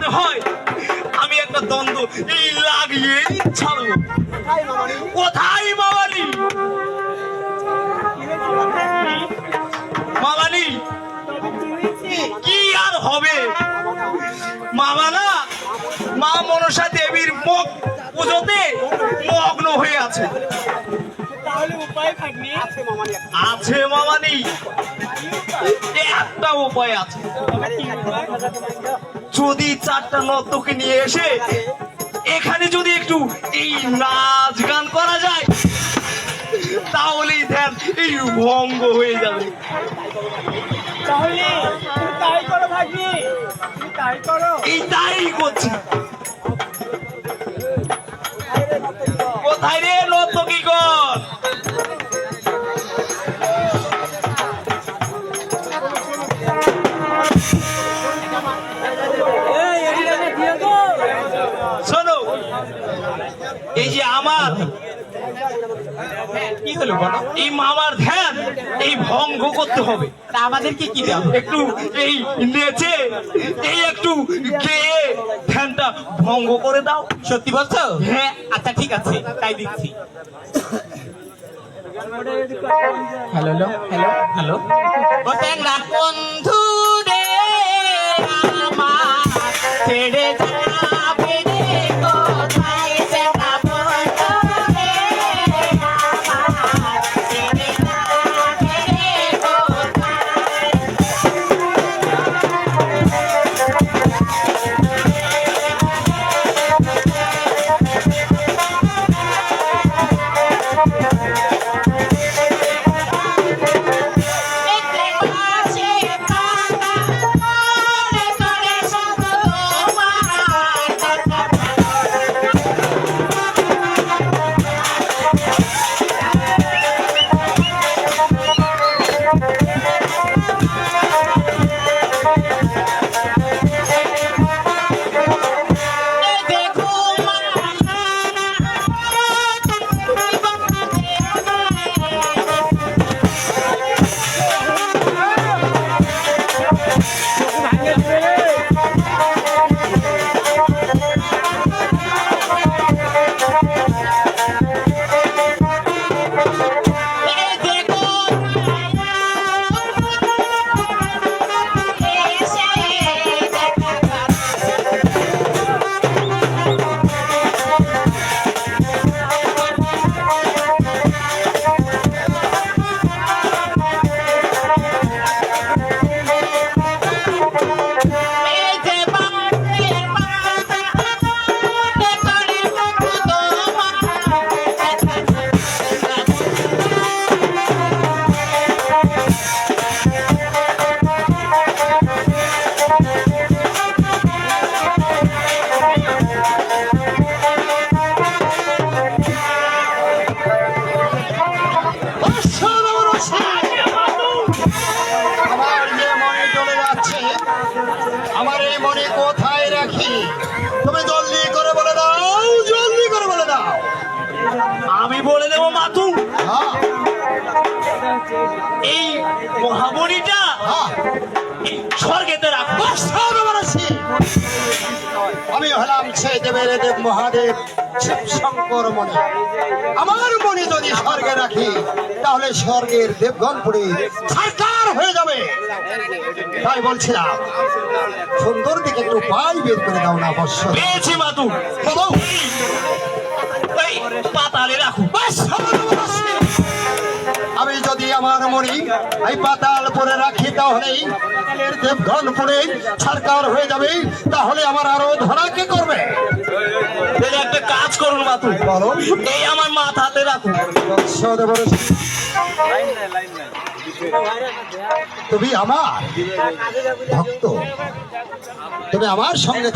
করতে হয় আমি একটা দ্বন্দ্ব এই লাগিয়েই ছাড়বো। কোথায় মামানি? মামানি কি আর হবে? মামা না মা মনসা দেবীর মুখ পুজোতে মগ্ন হয়ে আছে। আছে মামানি, একটা উপায় আছে। যদি 4টা নর্তকী নিয়ে এসে এখানে যদি একটু এই নাচ গান করা যায় তাহলেই ধ্যান এই ভঙ্গ হয়ে যাবে। তাহলে তাই করো ভাগ্নি, তাই করো। এই তাই করছি। কোথায় রে নর্তকী গণ? শোনো, এই যে আমার কি হলো বলো? এই মামার ধ্যান এই ভঙ্গ করতে হবে। তা আমাদেরকে কি দাও? একটু এই নেচে এই একটু গেয়ে ধ্যানটা ভঙ্গ করে দাও। সত্যি বলছো? হ্যাঁ। আচ্ছা ঠিক আছে, তাই দিচ্ছি। হ্যালো হ্যালো হ্যালো হ্যালো, ও ট্যাংরা বন্ধু রে আমার ছেড়ে যাবে রে কোথায়? ট্যাংরা বন্ধু রে আমার ছেড়ে যাবে রে কোথায়? আমার এই মনে কোথায় রাখি? তুমি জলদি করে বলে দাও, জলদি করে বলে দাও। আমি বলে দেবো মাতু। হ্যাঁ এই মহাবলীটা হ্যাঁ, এই স্বর্গেতে রাখবো। আমি হলাম সেই দেবের দেব মহাদেব শিব শঙ্কর মণি। আমার মনে যদি স্বর্গে রাখি তাহলে স্বর্গের দেবগণ পুরে ছারখার হয়ে যাবে। তাই বলছিলাম সুন্দর দিকে একটু পাই বের করে দাও না অবশ্য। পেয়েছি মাতু। বলো। এই পাতালে রাখো। আমি যদি আমার মনি এই পাতাল পরে রাখি তাহলে দেবগণ পুরে ছারখার হয়ে যাবে। তাহলে আমার আরো ধরা কে করবে? তাহলে একটা কাজ করুন মাতু, বলো। এই আমার মাথাতে রাখুন। তুমি আমার ভক্ত, তুমি আমার সঙ্গে